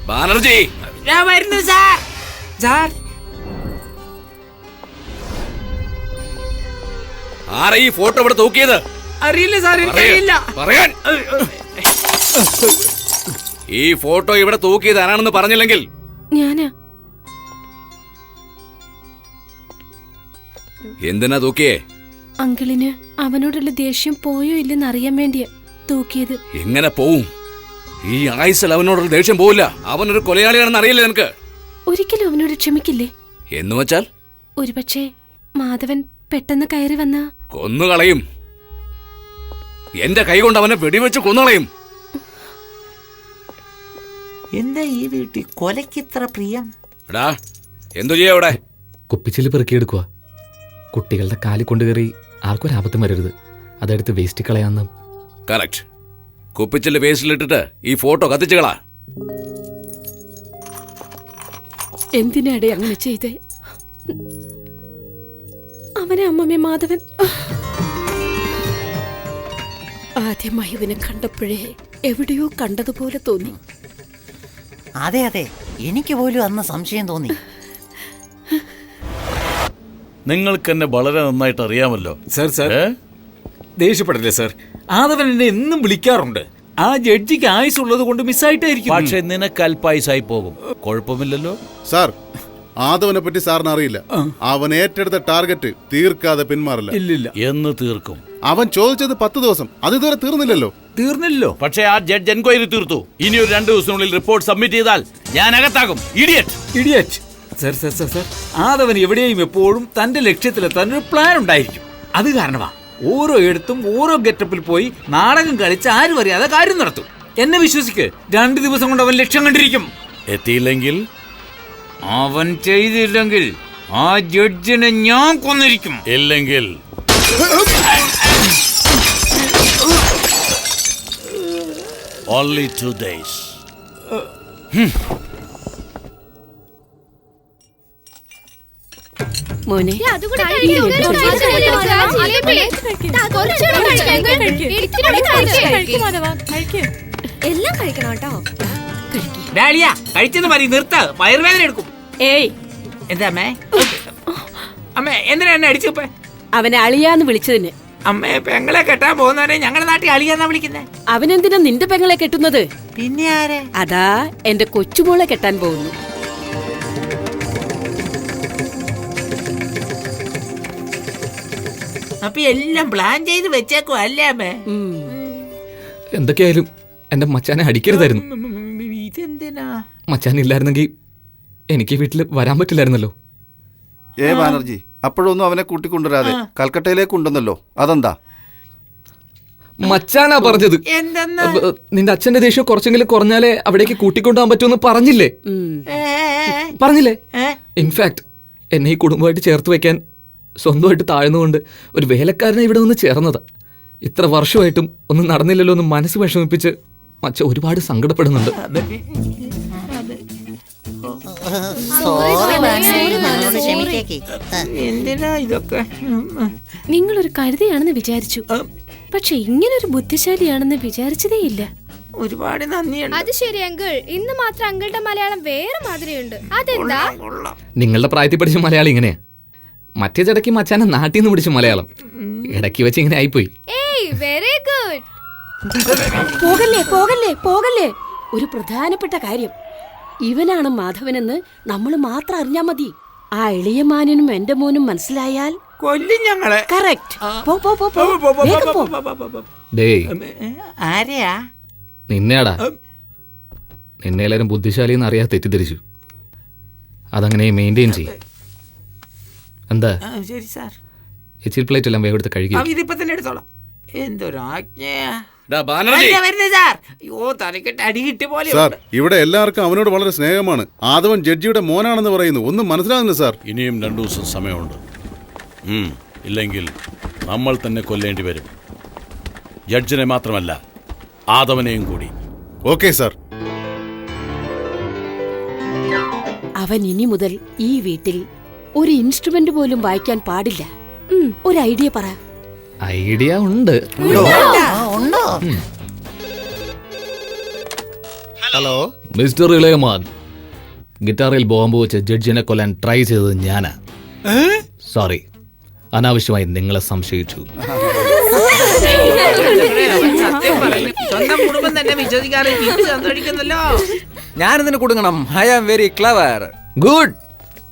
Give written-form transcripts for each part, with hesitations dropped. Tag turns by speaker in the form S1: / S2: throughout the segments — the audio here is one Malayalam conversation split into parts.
S1: ബാനർജി
S2: ഞാൻ വരുന്നു സാർ. സാർ
S1: ആരാ ഈ ഫോട്ടോ ഇവിടെ തൂക്കിയത്?
S2: അറിയില്ല സാർ, എനിക്കറിയില്ല.
S1: പറയാൻ ഈ ഫോട്ടോ ഇവിടെ തൂക്കിയത് ആരാണെന്ന് പറഞ്ഞില്ലെങ്കിൽ
S3: ഞാനാ.
S1: എന്തിനാ തൂക്കിയേ?
S3: അങ്കിളിന് അവനോടുള്ള ദേഷ്യം പോയോ ഇല്ലെന്ന് അറിയാൻ വേണ്ടിയാ തൂക്കിയത്.
S1: എങ്ങനെ പോവും? ഈ ആയുസിൽ അവനോടൊരു ദേഷ്യം പോവില്ല. അവനൊരു കൊലയാളിയാണെന്ന് അറിയില്ല നിനക്ക്.
S3: ഒരിക്കലും അവനോട് ക്ഷമിക്കില്ലേ?
S1: എന്ന് വെച്ചാൽ
S3: ഒരുപക്ഷെ മാധവൻ പെട്ടെന്ന് കയറി വന്ന
S1: കൊന്നുകളയും. എന്റെ കൈ കൊണ്ട് അവനെ വെടിവെച്ച് കൊന്നുകളയും.
S2: എന്താ ഈ വീട്ടിൽ കൊലയ്ക്ക് ഇത്ര പ്രിയം?
S1: എടാ, എന്തു ചെയ്യാ ഇവിടെ?
S4: കുപ്പിച്ചില് പെറുക്കിയെടുക്കുക. കുട്ടികളുടെ കാലിൽ കൊണ്ടുകയറി ആർക്കൊരാപത്തും വരരുത്. അതെടുത്ത് വേസ്റ്റ് കളയാന്ന്.
S1: കറക്റ്റ്. കുപ്പിച്ചില് വേസ്റ്റിലിട്ടിട്ട് ഈ ഫോട്ടോ കത്തിച്ചുകളാ.
S3: എന്തിനാടേ അങ്ങനെ ചെയ്തേ? അവനെ അമ്മമ്മ മാധവൻ ആദ്യമായി ഇവനെ കണ്ടപ്പോഴേ എവിടെയോ കണ്ടതുപോലെ തോന്നി.
S5: അതെ അതെ, എനിക്ക് പോലും അന്ന് സംശയം തോന്നി.
S6: നിങ്ങൾക്ക് എന്നെ വളരെ നന്നായിട്ട് അറിയാമല്ലോ.
S7: Sir ദേഷ്യപ്പെടല്ലേ sir? ആദവൻ എന്നെ എന്നും വിളിക്കാറുണ്ട്. ആ ജഡ്ജിക്ക് ആയുസുള്ളത് കൊണ്ട് മിസ്സായിട്ടായിരിക്കും.
S6: പക്ഷെ നിനക്ക് അല്പായുസായി പോകും. കുഴപ്പമില്ലല്ലോ
S8: സാർ. ആദവനെ പറ്റി സാറിന് അറിയില്ല. അവൻ ഏറ്റെടുത്ത ടാർഗറ്റ് തീർക്കാതെ പിന്മാറില്ല.
S7: ഇല്ലില്ല.
S6: എന്ന് തീർക്കും.
S8: അവൻ ചോദിച്ചത് 10 ദിവസം, അത് ഇതുവരെ തീർന്നില്ലല്ലോ.
S7: തീർന്നില്ലല്ലോ.
S6: പക്ഷെ ആ ജഡ്ജ് എൻക്വയറി തീർത്തു. ഇനി ഒരു 2 ദിവസത്തിനുള്ളിൽ റിപ്പോർട്ട് സബ്മിറ്റ് ചെയ്താൽ ഞാൻ അകത്താകും.
S7: ഇഡിയറ്റ്. സർ ആദവൻ എവിടെയും എപ്പോഴും തന്റെ ലക്ഷ്യത്തിലെത്താൻ ഒരു പ്ലാൻ ഉണ്ടായിരിക്കും. അത് കാരണമാ ഓരോ ഇടത്തും ഓരോ ഗെറ്റപ്പിൽ പോയി നാടകം കളിച്ച് ആരും അറിയാതെ കാര്യം നടത്തും. എന്നെ വിശ്വസിക്ക്, 2 ദിവസം കൊണ്ട് അവൻ ലക്ഷ്യം കണ്ടിരിക്കും.
S6: എത്തിയില്ലെങ്കിൽ,
S7: അവൻ ചെയ്തില്ലെങ്കിൽ ആ ജഡ്ജിനെ ഞാൻ കൊന്നിരിക്കും.
S6: ഇല്ലെങ്കിൽ only 2 days.
S3: മോനെ
S9: എല്ലാം കഴിക്കണം കേട്ടോ.
S2: ഡാലിയ കഴിച്ചെന്ന് മതി, നിർത്ത്. വയറുവേദന എടുക്കും.
S3: ഏയ്,
S2: എന്താ അമ്മേ? അമ്മേ എന്തിനാ എന്നെ അടിച്ചപ്പോ?
S3: അവനെ അളിയാന്ന് വിളിച്ചതിന്.
S2: അമ്മേ, പെങ്ങളെ കെട്ടാൻ പോകുന്നവരെ ഞങ്ങളുടെ നാട്ടിൽ അളിയാന്നാ വിളിക്കുന്നേ.
S3: അവനെന്തിനാ നിന്റെ പെങ്ങളെ കെട്ടുന്നത്?
S2: പിന്നെ ആരെ?
S3: അതാ എന്റെ കൊച്ചുമോളെ കെട്ടാൻ പോകുന്നു.
S2: അപ്പൊ എല്ലാം പ്ലാൻ ചെയ്ത് വെച്ചേക്കോ അല്ലേ അമ്മേ?
S4: എന്തൊക്കെയായാലും എന്റെ മച്ചാനെ അടിക്കരുതായിരുന്നു.
S2: ഇതെന്തിനാ?
S4: മച്ചാൻ ഇല്ലായിരുന്നെങ്കിൽ എനിക്ക് വീട്ടിൽ വരാൻ പറ്റില്ലായിരുന്നല്ലോ.
S8: ബാനർജി അപ്പോഴൊന്നും അവനെ കൂട്ടിക്കൊണ്ടുവരാതെ കൽക്കട്ടയിലേക്ക് ഉണ്ടെന്നല്ലോ, അതെന്താ?
S4: മച്ചാനാ പറഞ്ഞത്.
S2: എന്തെന്നാ?
S4: നിന്റെ അച്ഛന്റെ ദേഷ്യം കുറച്ചെങ്കിലും കുറഞ്ഞാലേ അവിടേക്ക് കൂട്ടിക്കൊണ്ടുപോകാൻ പറ്റുമെന്ന് പറഞ്ഞില്ലേ? ഇൻഫാക്ട് എന്നെ ഈ കുടുംബമായിട്ട് ചേർത്ത് വെക്കാൻ സ്വന്തമായിട്ട് താഴ്ന്നുകൊണ്ട് ഒരു വേലക്കാരനെ ഇവിടെ വന്ന് ചേർന്നതാ. ഇത്ര വർഷമായിട്ടും ഒന്നും നടന്നില്ലല്ലോ എന്ന് മനസ്സ് വിഷമിപ്പിച്ച് മച്ച ഒരുപാട് സങ്കടപ്പെടുന്നുണ്ട്.
S2: എന്തിനാ ഇതൊക്കെ?
S3: നിങ്ങളൊരു കരുതയാണെന്ന് വിചാരിച്ചു, പക്ഷെ ഇങ്ങനൊരു ബുദ്ധിശാലിയാണെന്ന് വിചാരിച്ചതേ ഇല്ല.
S2: ഒരുപാട് നന്ദിയുണ്ട്.
S9: അത് ശരി അങ്കിൾ, ഇന്ന് മാത്രം അങ്കിളുടെ മലയാളം വേറെ മാതിരിയുണ്ട്. അതെന്താ?
S4: നിങ്ങളുടെ പ്രായത്തിൽ പഠിച്ച മലയാളം ഇങ്ങനെയാ. മറ്റേ ചടക്കി മച്ചാനെ നാട്ടിൽ നിന്ന് പിടിച്ച മലയാളം ഇടയ്ക്ക് വെച്ച് ഇങ്ങനെ ആയിപ്പോയി.
S9: Very good.
S3: പോകല്ലേ പോകല്ലേ പോകല്ലേ. ഒരു പ്രധാനപ്പെട്ട കാര്യം, ഇവനാണ് മാധവനെന്ന് നമ്മൾ മാത്രം അറിഞ്ഞാ മതി. ആ എളിയ മാനും എന്റെ മോനും മനസ്സിലായാൽ
S2: കൊല്ലും ഞങ്ങളെ.
S3: കറക്റ്റ്.
S2: ആരെയാ?
S4: നിന്നെയാടാ. നിന്നെ എല്ലാവരും ബുദ്ധിശാലിന്ന് അറിയാതെ തെറ്റിദ്ധരിച്ചു. അതങ്ങനെ മെയിൻറ്റെയിൻ ചെയ്യും. എന്താ?
S2: ശരി സാർ.
S4: എച്ചിൽ പ്ലേറ്റ് എല്ലാം വേഗം എടുത്ത് കഴിക്കും.
S2: ഇതിപ്പോ തന്നെ എടുത്തോളാം. എന്തൊരാജ്ഞയാ.
S8: സാർ, ഇവിടെ എല്ലാവർക്കും അവനോട് വളരെ സ്നേഹമാണ്. ആദവൻ ജഡ്ജിയുടെ മോനാണെന്ന് പറയുന്നു. ഒന്നും മനസ്സിലാകുന്നില്ല സാർ.
S6: ഇനിയും 2 ദിവസം സമയമുണ്ട്. ഇല്ലെങ്കിൽ നമ്മൾ തന്നെ കൊല്ലേണ്ടി വരും. ജഡ്ജിനെ മാത്രമല്ല, ആദവനെയും കൂടി.
S8: Okay sir.
S3: അവൻ ഇനി മുതൽ ഈ വീട്ടിൽ ഒരു ഇൻസ്ട്രുമെന്റ് പോലും വായിക്കാൻ പാടില്ല. ഒരു ഐഡിയ പറ.
S4: ഐഡിയ ഉണ്ട്.
S8: ഹലോ
S4: മിസ്റ്റർ ഇളയമാൻ, ഗിറ്റാറിൽ ബോംബ് വെച്ച് ജഡ്ജിനെ കൊല്ലാൻ ട്രൈ ചെയ്തത് ഞാനാ. സോറി, അനാവശ്യമായി നിങ്ങളെ സംശയിച്ചു.
S2: സത്യം പറയും, സ്വന്തം കുടുംബം തന്നെ വിശ്വസിക്കാറ് ഇത് സന്തോഷിക്കുന്നല്ലോ.
S4: ഞാനിതിന് കൊടുക്കണം. I am very clever. Good.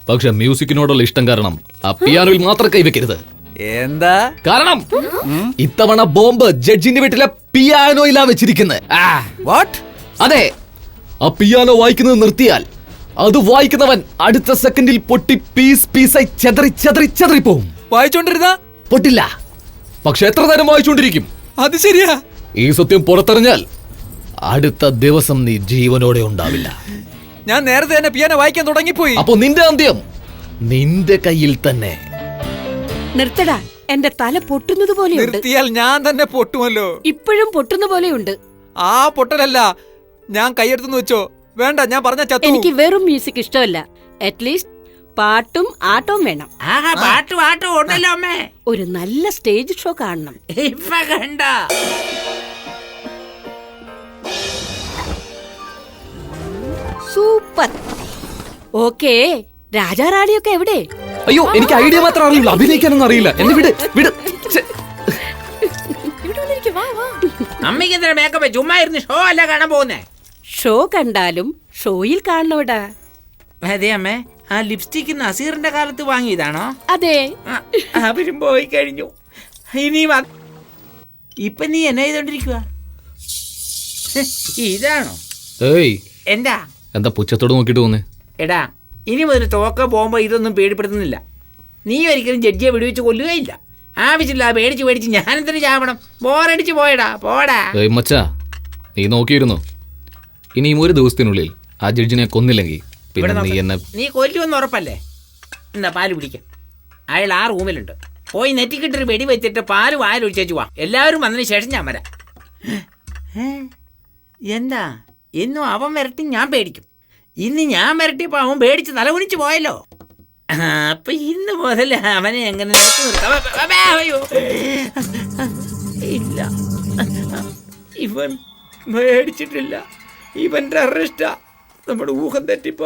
S4: പക്ഷെ മ്യൂസിക്കിനോടുള്ള ഇഷ്ടം കാരണം ആ പിയാനോയിൽ മാത്രം കൈവെക്കരുത്. എന്താ കാരണം? ഇത്തവണ ബോംബ് ജഡ്ജിന്റെ വീട്ടിലെ പിയാനോയിലാ വെച്ചിരിക്കുന്നത്. വാട്ട്? അതെ, ആ പിയാനോ വായിക്കുന്നത് നിർത്തിയാൽ അത് വായിക്കുന്നവൻ അടുത്ത സെക്കൻഡിൽ പൊട്ടി പീസ് പീസായി ചെതറി ചെതറി ചെതറി പോവും. വായിച്ചോണ്ടിരുന്ന പൊട്ടില്ല, പക്ഷെ എത്ര നേരം വായിച്ചോണ്ടിരിക്കും. അത് ശരിയാ. ഈ സത്യം പുറത്തറിഞ്ഞാൽ അടുത്ത ദിവസം നീ ജീവനോടെ ഉണ്ടാവില്ല. ഞാൻ നേരത്തെ തന്നെ പിയാനോ വായിക്കാൻ തുടങ്ങിപ്പോയി. അപ്പൊ നിന്റെ അന്ത്യം നിന്റെ കയ്യിൽ തന്നെ.
S3: നിർത്തടാ, എന്റെ തല പൊട്ടുന്നത് പോലെയുണ്ട്.
S4: നിർത്തിയാൽ ഞാൻ തന്നെ പൊട്ടുമല്ലോ.
S3: ഇപ്പോഴും പൊട്ടുന്ന പോലെയുണ്ട്.
S4: ആ പൊട്ടലല്ല, ഞാൻ കൈയെടുത്തു വെച്ചോ. വേണ്ട, ഞാൻ പറഞ്ഞ ചത്തു.
S3: എനിക്ക് വെറും മ്യൂസിക് ഇഷ്ടമല്ല. അറ്റ്ലീസ്റ്റ് പാട്ടും ആട്ടവും വേണം.
S2: ആഹാ, പാട്ടും ആട്ടവും ഉണ്ടല്ലോ അമ്മേ.
S3: ഒരു നല്ല സ്റ്റേജ് ഷോ കാണണം.
S2: ഇപ്പൊ കണ്ട
S3: സൂപ്പർ. ഓക്കേ, രാജാറാണിയൊക്കെ എവിടെ?
S4: അയ്യോ, എനിക്ക് ഐഡിയ മാത്രം അറിയില്ല, അഭിനയിക്കാനൊന്നും അറിയില്ല. എന്നെ വിട് വിട്.
S2: അമ്മയ്ക്ക് എന്തിനാ മേക്കപ്പ്? ചുമ്മാ ഇരുന്ന് ഷോ അല്ല കാണാൻ പോകുന്നേ.
S3: ഷോ കണ്ടാലും ഷോയിൽ കാണണോടാ.
S2: അതെ അമ്മേ, ആ ലിപ്സ്റ്റിക് നസീറിന്റെ കാലത്ത് വാങ്ങിയതാണോ?
S3: അതെ.
S2: അവരും പോയി കഴിഞ്ഞു. ഇനി ഇപ്പൊ നീ എന്നെ ചെയ്തോണ്ടിരിക്കുക? ഇതാണോ?
S4: ഏയ്,
S2: എന്താ
S4: എന്താ പുച്ഛത്തോട് നോക്കിട്ട് പോന്നേ?
S2: എടാ, ഇനി മുതൽ തോക്ക പോകുമ്പോ ഇതൊന്നും പേടിപ്പെടുത്തുന്നില്ല. നീ ഒരിക്കലും ജഡ്ജിയെ വെടിവെച്ച് കൊല്ലുകയില്ല. ആവശ്യമില്ല പേടിച്ച് ഞാനെന്തിനു ചാവണം? ബോറടിച്ച് പോയടാ, പോടാ.
S4: ഏയ് മച്ചാ, നീ നോക്കിയിരുന്നു. ഇനിയും ഒരു ദിവസത്തിനുള്ളിൽ ആ ജഡ്ജിനെ കൊന്നില്ലെങ്കിൽ പിന്നെ നീ എന്നെ
S2: നീ കൊല്ലുമെന്ന് ഉറപ്പല്ലേ? എന്താ പാല് പിടിക്കാം. അയാൾ ആ റൂമിലുണ്ട്. പോയി നെറ്റിക്കിട്ടൊരു വെടി വെച്ചിട്ട് പാല് വായിലൊഴിച്ചേച്ചു വാ. എല്ലാവരും വന്നതിന് ശേഷം ഞാൻ വരാം. എന്താ എന്നും അവൻ വരട്ടി ഞാൻ പേടിക്കും. ഇന്ന് ഞാൻ വരട്ടിയപ്പോ അവൻ പേടിച്ച് തലകുനിച്ച് പോയല്ലോ. അപ്പൊ ഇന്ന് മുതൽ അവനെ എങ്ങനെ അയ്യോ ഇല്ല, ഇവൻ പേടിച്ചിട്ടില്ല. ഇവന്റെ അറസ്റ്റാ. നമ്മുടെ ഊഹം തെറ്റിപ്പോ.